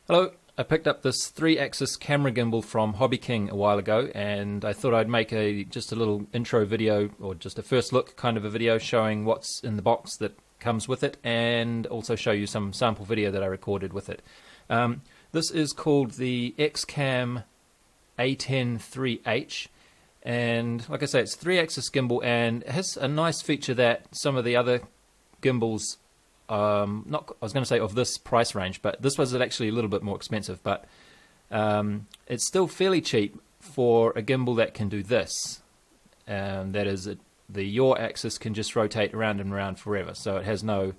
Hello, I picked up this 3-axis camera gimbal from Hobby King a while ago, and I thought I'd make just a little intro video, or just a first look kind of a video showing what's in the box that comes with it, and also show you some sample video that I recorded with it. This is called the XCam A-10 3H, and like I say, it's 3-axis gimbal, and it has a nice feature that some of the other gimbals, not, I was going to say of this price range, but this was actually a little bit more expensive, but it's still fairly cheap for a gimbal that can do this. That is, the yaw axis can just rotate around and around forever, so it has no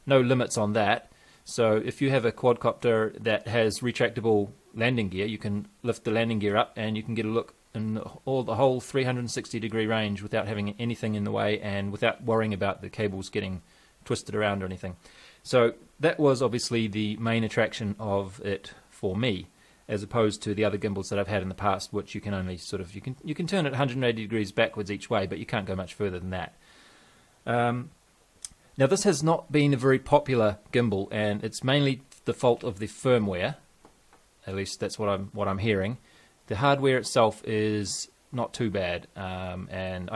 limits on that. So if you have a quadcopter that has retractable landing gear, you can lift the landing gear up and you can get a look in the whole 360-degree range without having anything in the way and without worrying about the cables getting twisted around or anything. So that was obviously the main attraction of it for me, as opposed to the other gimbals that I've had in the past, which you can only sort of, you can turn it 180 degrees backwards each way, but you can't go much further than that. Now this has not been a very popular gimbal, and it's mainly the fault of the firmware. At least that's what I'm hearing. The hardware itself is not too bad, and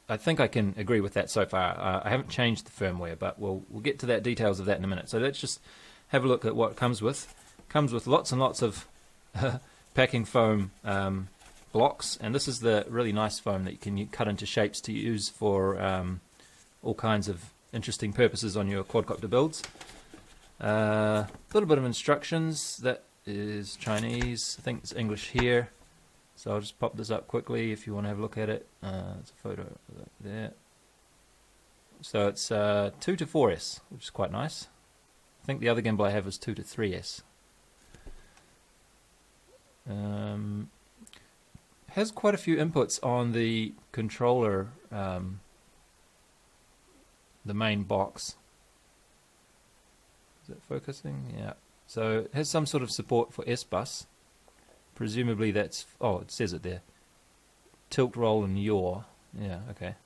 I think I can agree with that so far. I haven't changed the firmware, but we'll get to that details of that in a minute. So let's just have a look at what it comes with. It comes with lots and lots of packing foam blocks, and this is the really nice foam that you can cut into shapes to use for all kinds of interesting purposes on your quadcopter builds. A little bit of instructions. That is Chinese. I think it's English here. So I'll just pop this up quickly if you want to have a look at it. It's a photo of that there. So it's 2 to 4S, which is quite nice. I think the other gimbal I have is 2 to 3S. Has quite a few inputs on the controller, the main box. Is it focusing? Yeah. So it has some sort of support for S-Bus. Presumably that's, oh, it says it there. Tilt, roll, and yaw. Yeah, okay.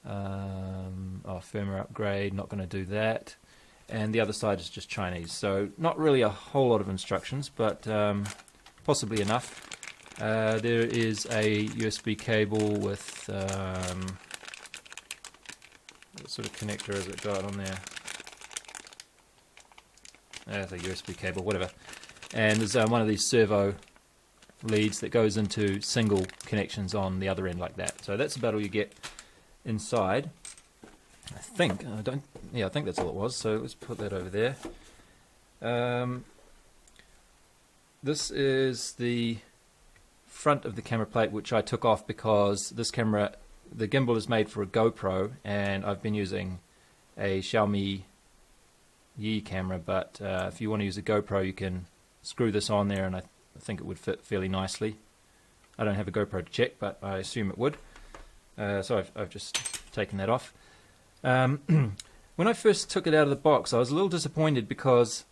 Firmware upgrade, not going to do that. And the other side is just Chinese. So not really a whole lot of instructions, but possibly enough. There is a USB cable with, what sort of connector has it got on there? There's a USB cable, whatever. And there's one of these servo leads that goes into single connections on the other end like that. So that's about all you get inside. I think that's all it was. So let's put that over there. This is the front of the camera plate, which I took off because this camera, the gimbal is made for a GoPro, and I've been using a Xiaomi Yi camera, but if you want to use a GoPro, you can screw this on there, and I think it would fit fairly nicely. I don't have a GoPro to check, but I assume it would. So I've just taken that off. When I first took it out of the box, I was a little disappointed because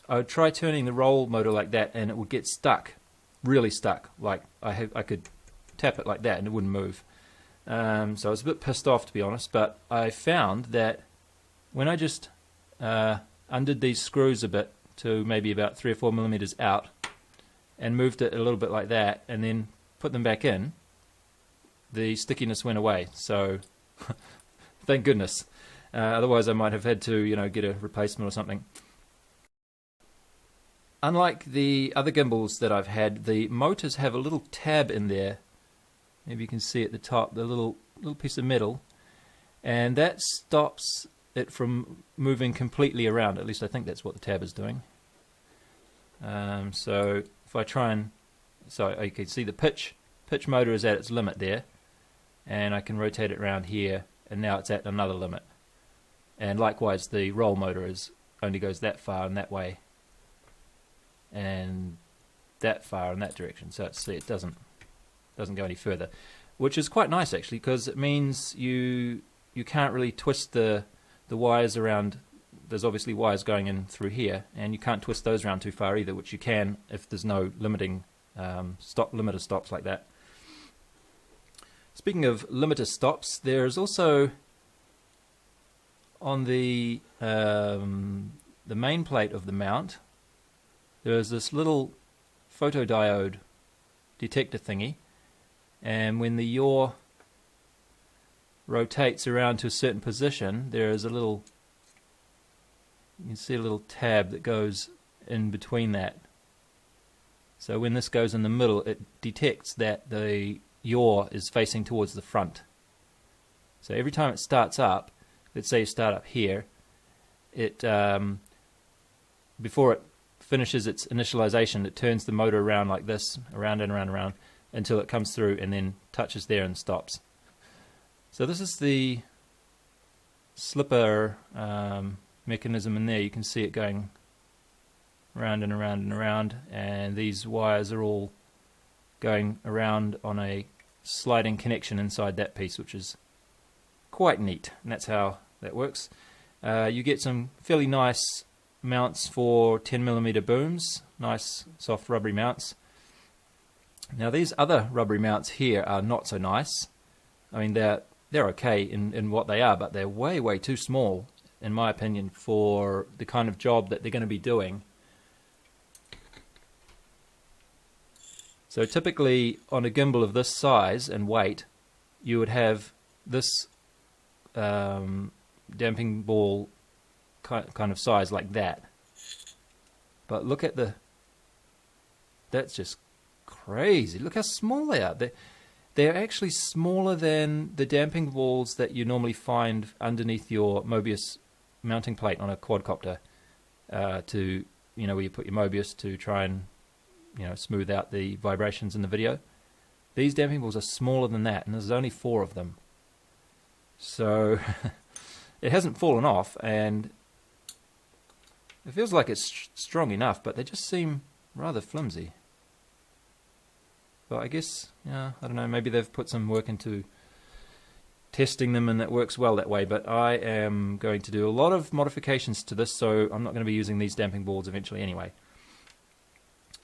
I would try turning the roll motor like that, and it would get stuck, really stuck. Like I could tap it like that, and it wouldn't move. So I was a bit pissed off, to be honest. But I found that when I just undid these screws a bit to maybe about 3 or 4 millimeters out and moved it a little bit like that and then put them back in, the stickiness went away. So thank goodness. Otherwise I might have had to get a replacement or something. Unlike the other gimbals that I've had, the motors have a little tab in there. Maybe you can see at the top, the little piece of metal, and that stops it from moving completely around. At least I think that's what the tab is doing. So if I try and, so you can see the pitch motor is at its limit there, and I can rotate it around here, and now it's at another limit. And likewise the roll motor only goes that far and that way, and that far in that direction. So it doesn't go any further, which is quite nice actually, because it means you can't really twist the wires around. There's obviously wires going in through here, and you can't twist those around too far either, which you can if there's no limiting limiter stops like that. Speaking of limiter stops, there's also on the the main plate of the mount, there's this little photodiode detector thingy, and when the yaw rotates around to a certain position, there is a little, you can see a little tab that goes in between that. So when this goes in the middle, it detects that the yaw is facing towards the front. So every time it starts up, let's say you start up here, it before it finishes its initialization, it turns the motor around like this, around and around and around, until it comes through and then touches there and stops. So this is the slipper mechanism in there. You can see it going round and around and around, and these wires are all going around on a sliding connection inside that piece, which is quite neat, and that's how that works. You get some fairly nice mounts for 10mm booms, nice soft rubbery mounts. Now these other rubbery mounts here are not so nice. I mean, they're okay in what they are, but they're way too small, in my opinion, for the kind of job that they're going to be doing. So typically on a gimbal of this size and weight, you would have this damping ball kind of size like that. But look at that's just crazy. Look how small they are. They're actually smaller than the damping balls that you normally find underneath your Mobius mounting plate on a quadcopter, to, you know, where you put your Mobius to try and, you know, smooth out the vibrations in the video. These damping balls are smaller than that, and there's only 4 of them. So it hasn't fallen off, and it feels like it's strong enough, but they just seem rather flimsy. But I guess, yeah, I don't know, maybe they've put some work into testing them and that works well that way, but I am going to do a lot of modifications to this, so I'm not going to be using these damping balls eventually anyway.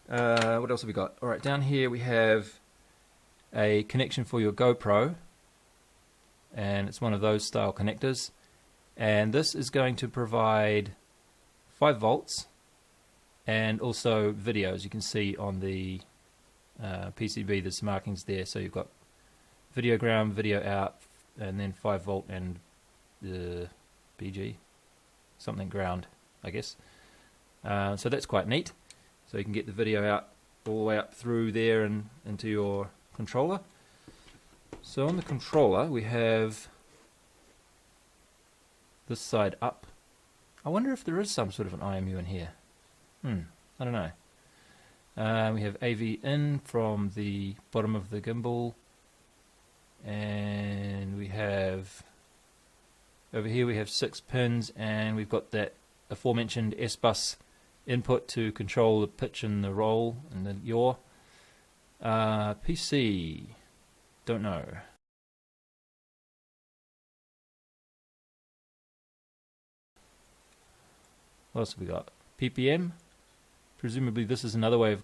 What else have we got? Alright, down here we have a connection for your GoPro, and it's one of those style connectors, and this is going to provide 5 volts and also videos. You can see on the PCB there's markings there, so you've got video ground, video out, and then 5 volt and the BG, something ground, I guess. So that's quite neat. So you can get the video out all the way up through there and into your controller. So on the controller we have this side up. I wonder if there is some sort of an IMU in here. I don't know. We have AV in from the bottom of the gimbal, and we have over here we have 6 pins, and we've got that aforementioned S-bus input to control the pitch and the roll and the yaw. PC, don't know. What else have we got? PPM. Presumably this is another way of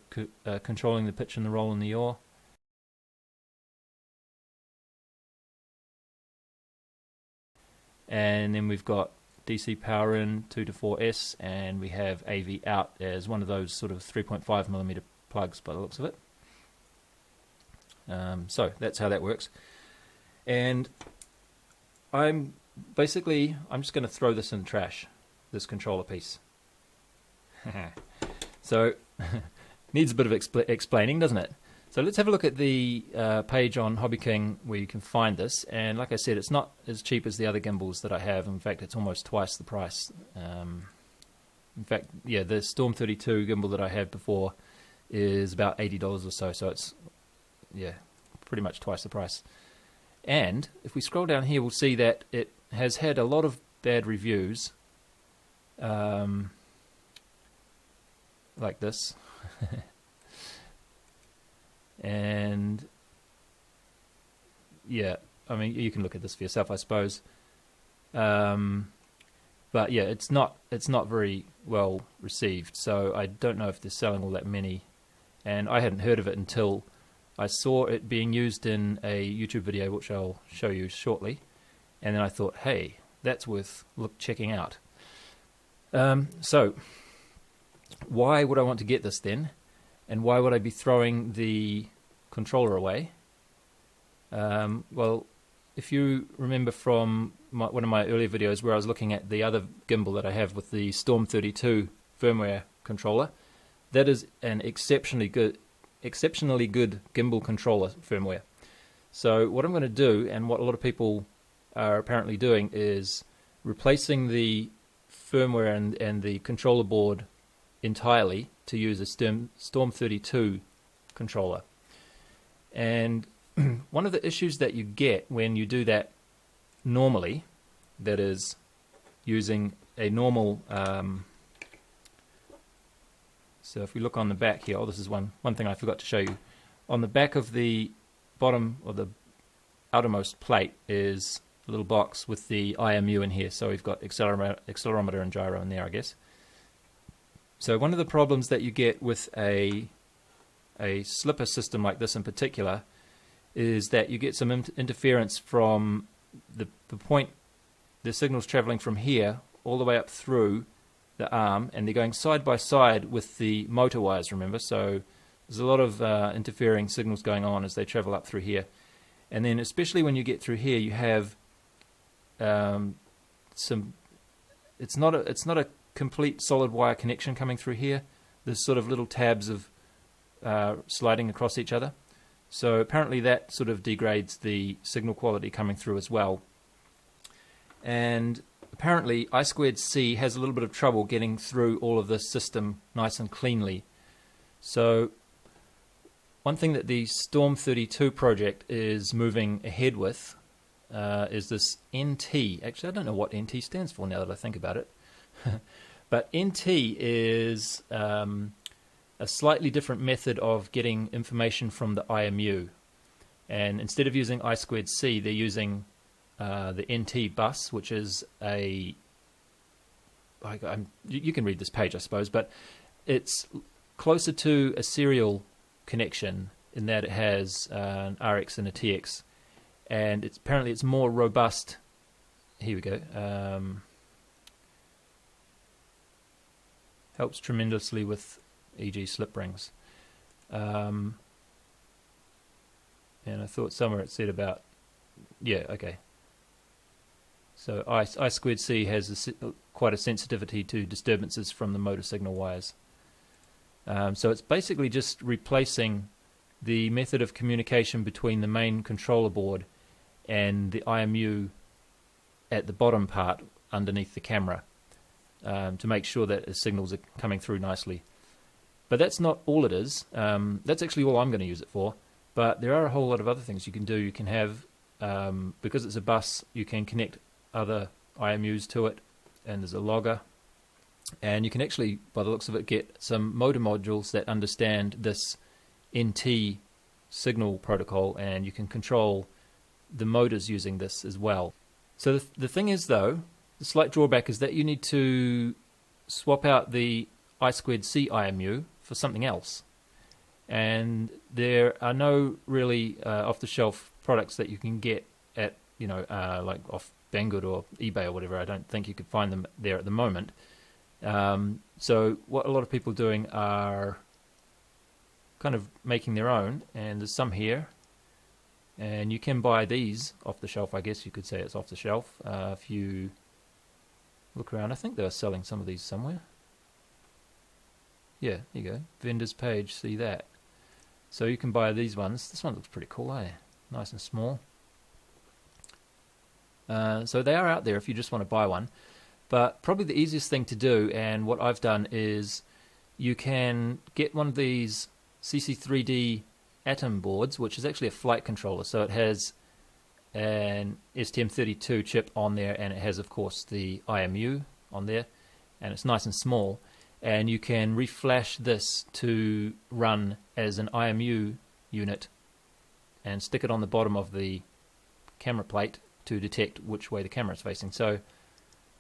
controlling the pitch and the roll and the yaw. And then we've got DC power in 2 to 4S, and we have AV out as one of those sort of 3.5mm plugs by the looks of it. So that's how that works. And I'm just going to throw this in the trash, this controller piece. So needs a bit of explaining, doesn't it? So let's have a look at the page on Hobby King where you can find this. And like I said, it's not as cheap as the other gimbals that I have. In fact, it's almost twice the price. In fact, yeah, the Storm 32 gimbal that I had before is about $80 or so. So it's, yeah, pretty much twice the price. And if we scroll down here, we'll see that it has had a lot of bad reviews. Like this. And yeah, I mean, you can look at this for yourself, I suppose. But yeah, it's not very well received, so I don't know if they're selling all that many, and I hadn't heard of it until I saw it being used in a YouTube video, which I'll show you shortly, and then I thought, hey, that's worth checking out. So, why would I want to get this then? And why would I be throwing the controller away? Well, if you remember from one of my earlier videos where I was looking at the other gimbal that I have with the Storm 32 firmware controller, that is an exceptionally good gimbal controller firmware. So what I'm going to do, and what a lot of people are apparently doing, is replacing the firmware and the controller board entirely to use a Storm 32 controller. And one of the issues that you get when you do that normally, that is using a normal so if we look on the back here, this is one thing I forgot to show you. On the back of the bottom, or the outermost plate, is a little box with the IMU in here. So we've got accelerometer and gyro in there, I guess. So one of the problems that you get with a slipper system like this in particular is that you get some interference from the point the signal's traveling from here all the way up through the arm, and they're going side by side with the motor wires, remember? So there's a lot of interfering signals going on as they travel up through here. And then especially when you get through here, you have it's not a complete solid wire connection coming through here. There's sort of little tabs of sliding across each other. So apparently that sort of degrades the signal quality coming through as well. And apparently I2C has a little bit of trouble getting through all of this system nice and cleanly. So one thing that the Storm 32 project is moving ahead with is this NT. Actually, I don't know what NT stands for now that I think about it. But NT is a slightly different method of getting information from the IMU. And instead of using I2C, they're using the NT bus, which is you can read this page, I suppose, but it's closer to a serial connection in that it has an RX and a TX, and apparently it's more robust. Here we go. Helps tremendously with, e.g., slip rings. And I thought somewhere it said about, yeah, okay. So I2C has quite a sensitivity to disturbances from the motor signal wires. So it's basically just replacing the method of communication between the main controller board and the IMU at the bottom part underneath the camera to make sure that the signals are coming through nicely. But that's not all it is. That's actually all I'm going to use it for. But there are a whole lot of other things you can do. You can have, because it's a bus, you can connect other IMUs to it, and there's a logger, and you can actually, by the looks of it, get some motor modules that understand this NT signal protocol, and you can control the motors using this as well. So the thing is, though, the slight drawback is that you need to swap out the I2C IMU for something else, and there are no really off-the-shelf products that you can get at, like off Banggood or eBay or whatever. I don't think you could find them there at the moment. So what a lot of people are doing are kind of making their own, and there's some here, and you can buy these off the shelf. I guess you could say it's off the shelf. If you look around, I think they're selling some of these somewhere. Yeah, there you go, vendor's page, see that. So you can buy these ones. This one looks pretty cool, eh? Nice and small. So they are out there if you just want to buy one. But probably the easiest thing to do, and what I've done, is you can get one of these CC3D A-10 boards, which is actually a flight controller. So it has an STM32 chip on there, and it has, of course, the IMU on there, and it's nice and small. And you can reflash this to run as an IMU unit and stick it on the bottom of the camera plate to detect which way the camera is facing. So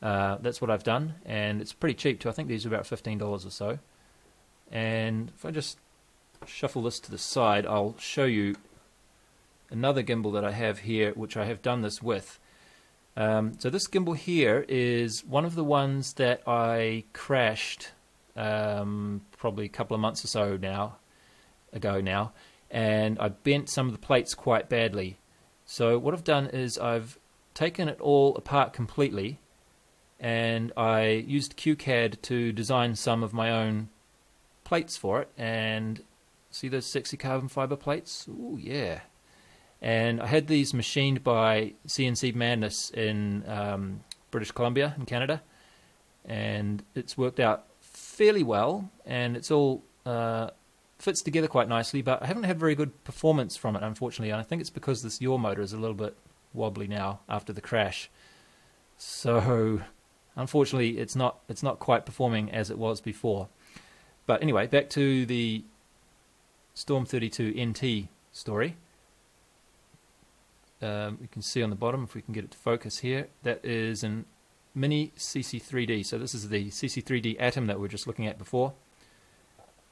that's what I've done, and it's pretty cheap too. I think these are about $15 or so. And if I just shuffle this to the side, I'll show you another gimbal that I have here, which I have done this with. So this gimbal here is one of the ones that I crashed probably a couple of months or so ago now, and I bent some of the plates quite badly. So what I've done is I've taken it all apart completely, and I used QCAD to design some of my own plates for it. And see those sexy carbon fiber plates? Ooh, yeah. And I had these machined by CNC Madness in British Columbia in Canada, and it's worked out fairly well, and it's all fits together quite nicely, but I haven't had very good performance from it, unfortunately, and I think it's because this yaw motor is a little bit wobbly now after the crash. So unfortunately it's not quite performing as it was before. But anyway, back to the Storm 32 NT story. You can see on the bottom, if we can get it to focus here, that is an mini CC3D. So this is the CC3D A-10 that we were just looking at before,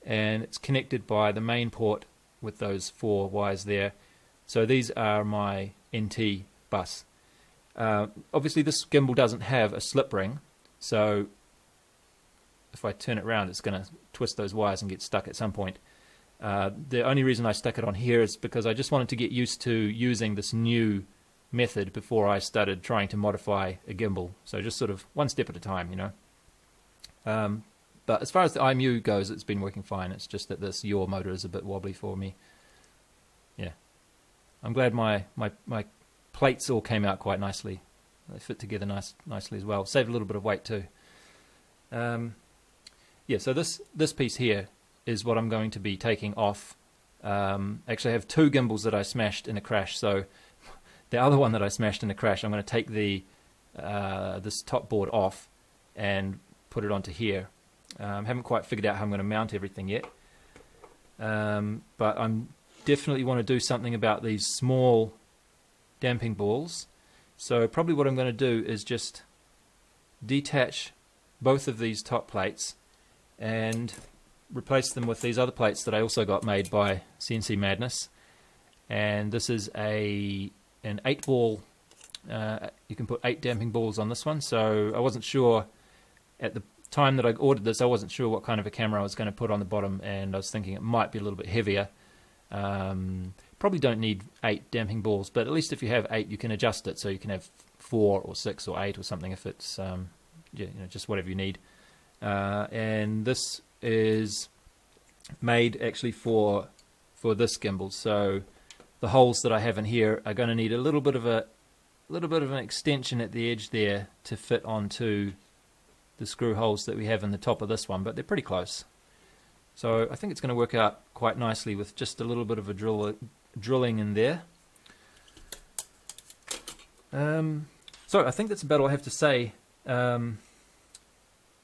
and it's connected by the main port with those 4 wires there. So these are my NT bus. Obviously this gimbal doesn't have a slip ring, so if I turn it around it's going to twist those wires and get stuck at some point. The only reason I stuck it on here is because I just wanted to get used to using this new method before I started trying to modify a gimbal. So just sort of one step at a time, you know. But as far as the IMU goes, it's been working fine. It's just that this yaw motor is a bit wobbly for me. Yeah, I'm glad my plates all came out quite nicely. They fit together nicely as well. Saved a little bit of weight too. Yeah, so this piece here is what I'm going to be taking off. Actually, I have 2 gimbals that I smashed in a crash. So the other one that I smashed in a crash, I'm going to take this top board off and put it onto here. Haven't quite figured out how I'm going to mount everything yet, but I'm definitely want to do something about these small damping balls. So probably what I'm going to do is just detach both of these top plates and replace them with these other plates that I also got made by CNC Madness. And this is an 8-ball. You can put 8 damping balls on this one. So I wasn't sure at the time that I ordered this, I wasn't sure what kind of a camera I was going to put on the bottom, and I was thinking it might be a little bit heavier. Probably don't need 8 damping balls, but at least if you have 8 you can adjust it, so you can have 4 or 6 or 8 or something if it's just whatever you need. And this is made actually for this gimbal, so the holes that I have in here are going to need a little bit of an extension at the edge there to fit onto the screw holes that we have in the top of this one, but they're pretty close. So I think it's going to work out quite nicely with just a little bit of a drilling in there. So I think that's about all I have to say.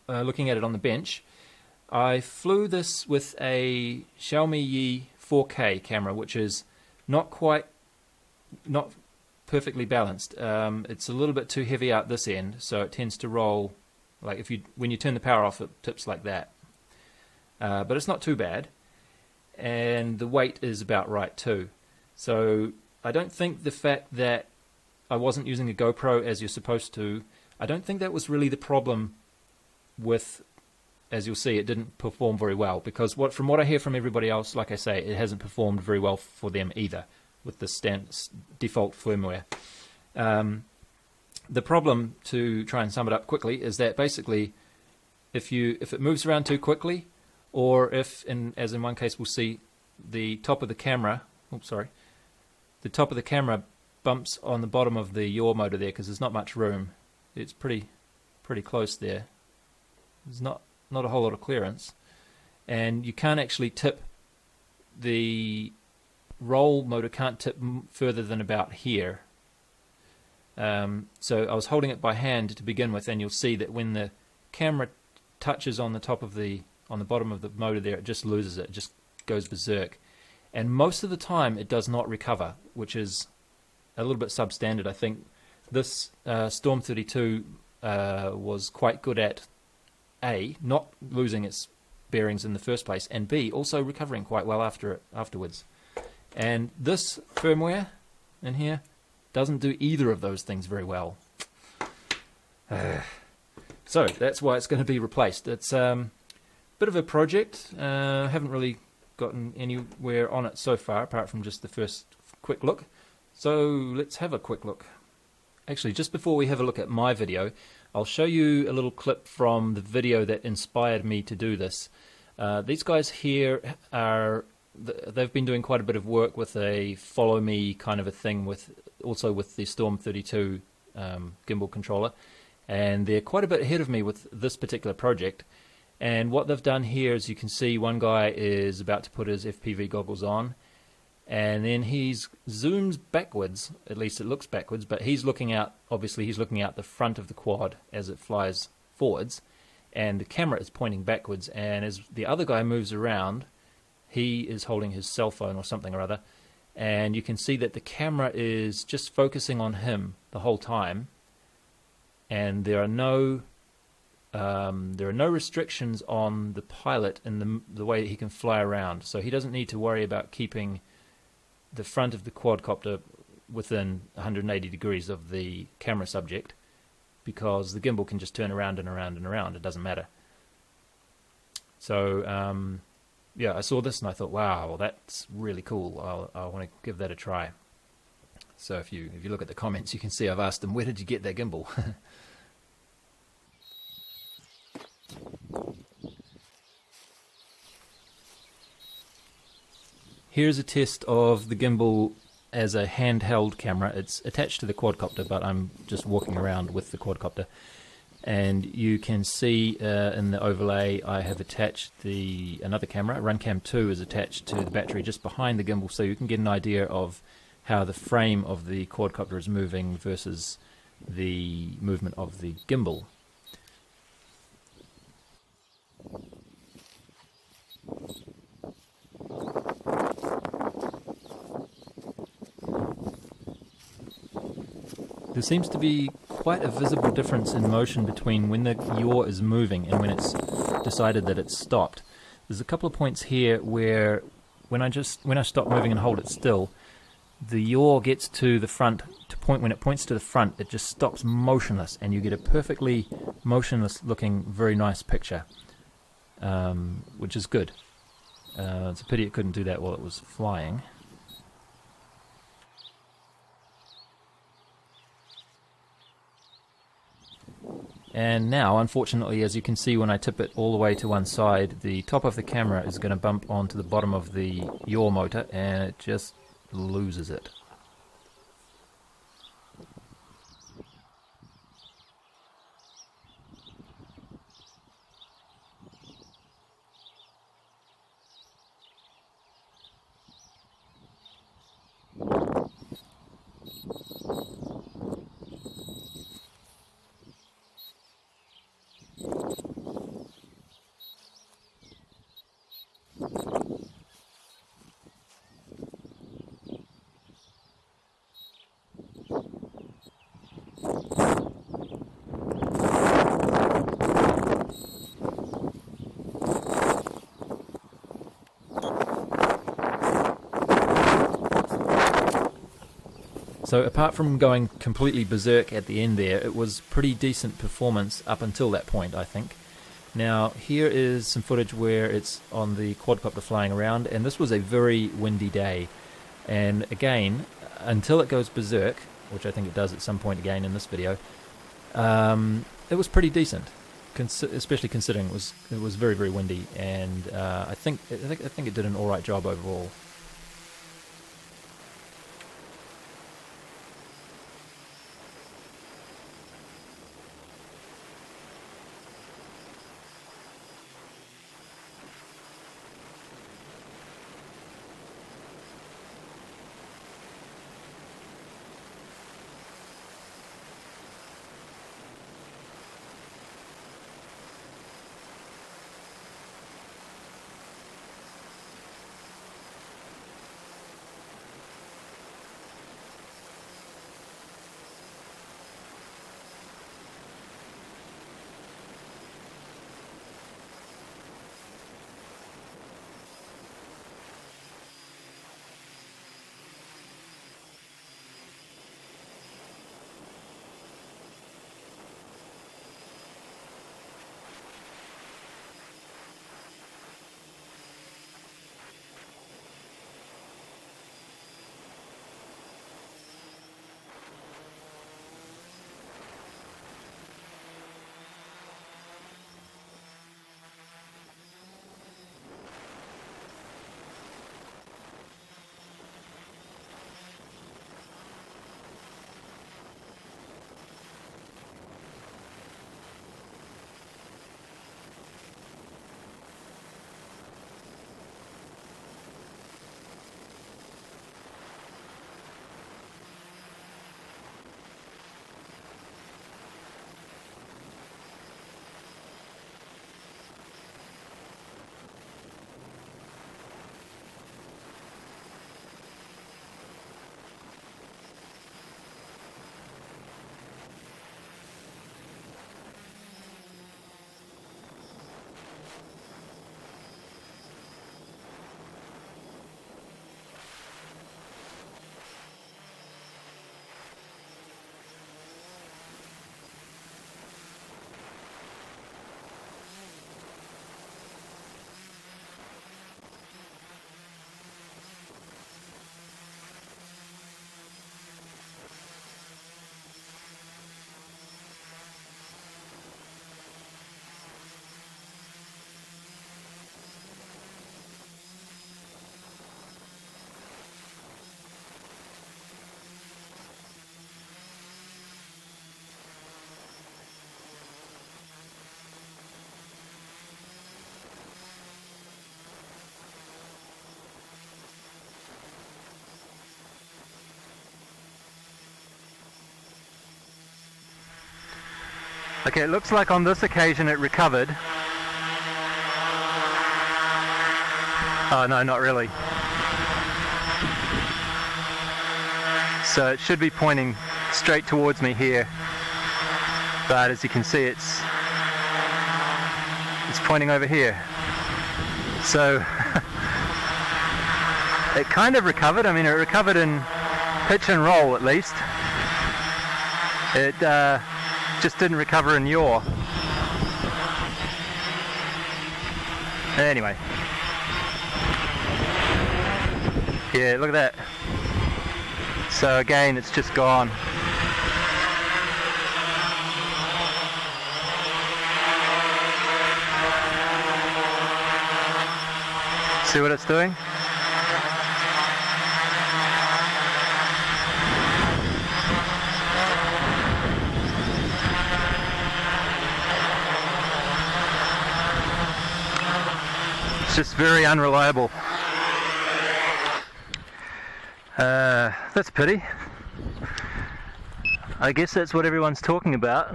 Looking at it on the bench, I flew this with a Xiaomi Yi 4K camera, which is not perfectly balanced. It's a little bit too heavy out this end, so it tends to roll. Like when you turn the power off, it tips like that. But it's not too bad, and the weight is about right too. So I don't think the fact that I wasn't using a GoPro as you're supposed to, I don't think that was really the problem with, as you'll see, it didn't perform very well, because from what I hear from everybody else, like I say, it hasn't performed very well for them either with the default firmware. The problem, to try and sum it up quickly, is that basically if it moves around too quickly, or if, as in one case we'll see, the top of the camera, the top of the camera bumps on the bottom of the yaw motor there, because there's not much room. It's pretty close there. There's not a whole lot of clearance, and you can't actually tip, the roll motor can't tip further than about here. So I was holding it by hand to begin with, and you'll see that when the camera touches on the bottom of the motor there, it just loses it. It just goes berserk. And most of the time it does not recover, which is a little bit substandard. I think this Storm 32 was quite good at A, not losing its bearings in the first place, and B, also recovering quite well afterwards. And this firmware in here doesn't do either of those things very well. So that's why it's going to be replaced. It's a bit of a project. Haven't really gotten anywhere on it so far, apart from just the first quick look. So let's have a quick look. Actually, just before we have a look at my video, I'll show you a little clip from the video that inspired me to do this. These guys here they've been doing quite a bit of work with a follow me kind of a thing, also with the Storm 32 gimbal controller, and they're quite a bit ahead of me with this particular project. And what they've done here is, you can see one guy is about to put his FPV goggles on, and then he zooms backwards, at least it looks backwards, but he's looking out, obviously he's looking out the front of the quad as it flies forwards, and the camera is pointing backwards, and as the other guy moves around, he is holding his cell phone or something or other, and you can see that the camera is just focusing on him the whole time, and there are no restrictions on the pilot in the way that he can fly around, so he doesn't need to worry about keeping the front of the quadcopter within 180 degrees of the camera subject, because the gimbal can just turn around and around and around. It doesn't matter. So yeah, I saw this and I thought, wow, that's really cool. I want to give that a try. So if you look at the comments, you can see I've asked them, where did you get that gimbal? Here's a test of the gimbal as a handheld camera. It's attached to the quadcopter, but I'm just walking around with the quadcopter. And you can see in the overlay I have attached another camera. Runcam 2 is attached to the battery just behind the gimbal, so you can get an idea of how the frame of the quadcopter is moving versus the movement of the gimbal. There seems to be quite a visible difference in motion between when the yaw is moving and when it's decided that it's stopped. There's a couple of points here where when I stop moving and hold it still, the yaw gets to the front when it points to the front, it just stops motionless, and you get a perfectly motionless looking, very nice picture, which is good. It's a pity it couldn't do that while it was flying. And now, unfortunately, as you can see, when I tip it all the way to one side, the top of the camera is going to bump onto the bottom of the yaw motor, and it just loses it. So apart from going completely berserk at the end there, it was pretty decent performance up until that point, I think. Now here is some footage where it's on the quadcopter flying around, and this was a very windy day. And again, until it goes berserk, which I think it does at some point again in this video, it was pretty decent, especially considering it was very, very windy, and I think it did an alright job overall. Okay, it looks like on this occasion it recovered. Oh no, not really. So it should be pointing straight towards me here, but as you can see it's pointing over here. So it kind of recovered. I mean, it recovered in pitch and roll at least. It just didn't recover in yaw. Anyway. Yeah, look at that. So again, it's just gone. See what it's doing? It's just very unreliable. That's a pity. I guess that's what everyone's talking about.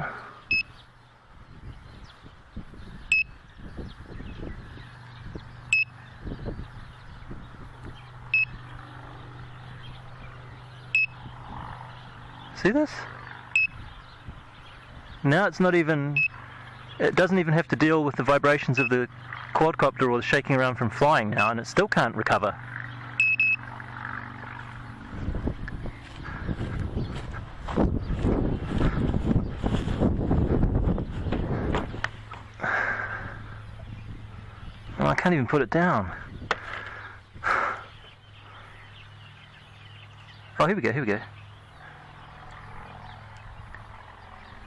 See this? Now it's not even, it doesn't even have to deal with the vibrations of the quadcopter or the shaking around from flying now, and it still can't recover. Oh, I can't even put it down. Oh, here we go, here we go.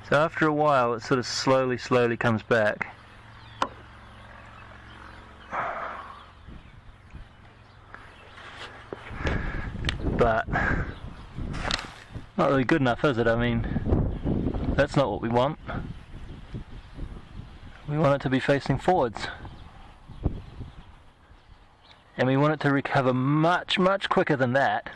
So after a while it sort of slowly comes back. But not really good enough, is it? I mean, that's not what we want. We want it to be facing forwards. And we want it to recover much quicker than that.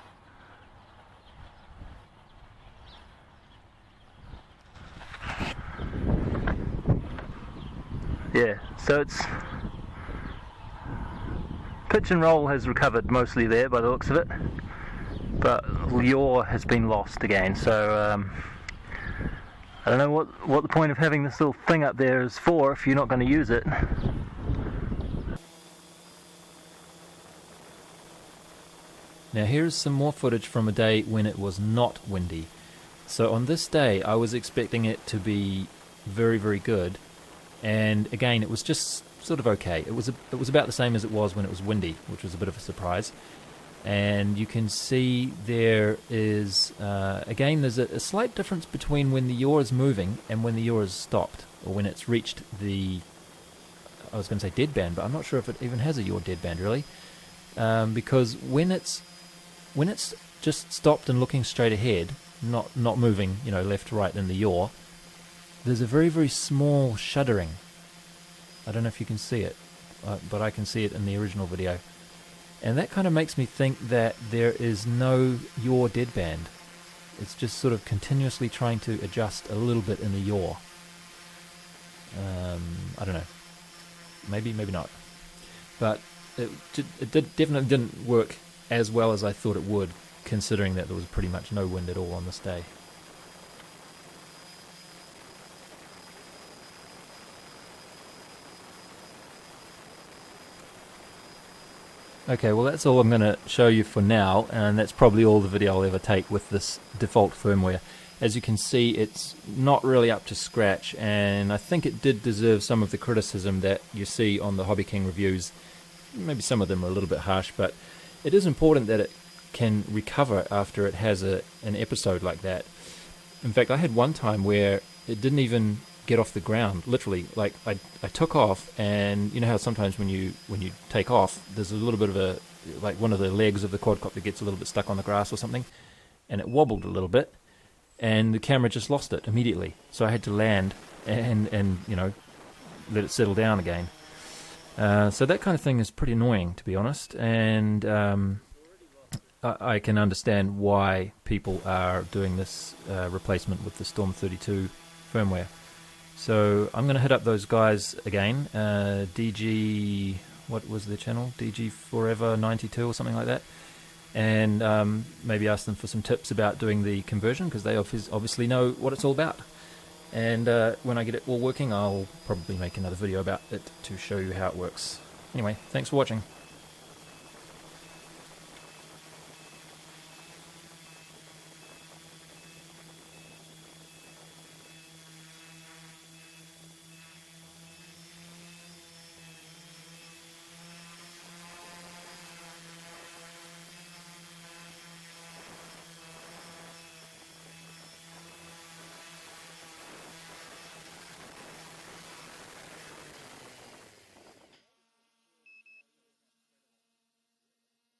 Yeah, so it's pitch and roll has recovered mostly there by the looks of it, but yaw has been lost again. So I don't know what the point of having this little thing up there is for if you're not going to use it. Now here's some more footage from a day when it was not windy. So on this day I was expecting it to be very good, and again it was just sort of okay. It was about the same as it was when it was windy, which was a bit of a surprise. And you can see there is again there's a slight difference between when the yaw is moving and when the yaw is stopped, or when it's reached the, I was going to say deadband, but I'm not sure if it even has a yaw deadband really, because when it's just stopped and looking straight ahead, not moving, you know, left to right in the yaw, there's a very small shuddering. I don't know if you can see it, but I can see it in the original video. And that kind of makes me think that there is no yaw deadband. It's just sort of continuously trying to adjust a little bit in the yaw. I don't know. Maybe not. But it definitely didn't work as well as I thought it would, considering that there was pretty much no wind at all on this day. Okay, well that's all I'm going to show you for now, and that's probably all the video I'll ever take with this default firmware. As you can see, it's not really up to scratch, and I think it did deserve some of the criticism that you see on the Hobby King reviews. Maybe some of them are a little bit harsh, but it is important that it can recover after it has an episode like that. In fact, I had one time where it didn't even get off the ground, literally. Like I took off, and you know how sometimes when you take off, there's a little bit of a, like one of the legs of the quadcopter gets a little bit stuck on the grass or something, and it wobbled a little bit, and the camera just lost it immediately. So I had to land and you know, let it settle down again. So that kind of thing is pretty annoying, to be honest, and I can understand why people are doing this replacement with the Storm 32 firmware. So I'm going to hit up those guys again, DG, what was their channel? DG Forever 92 or something like that, and maybe ask them for some tips about doing the conversion, because they obviously know what it's all about. And when I get it all working, I'll probably make another video about it to show you how it works. Anyway, thanks for watching.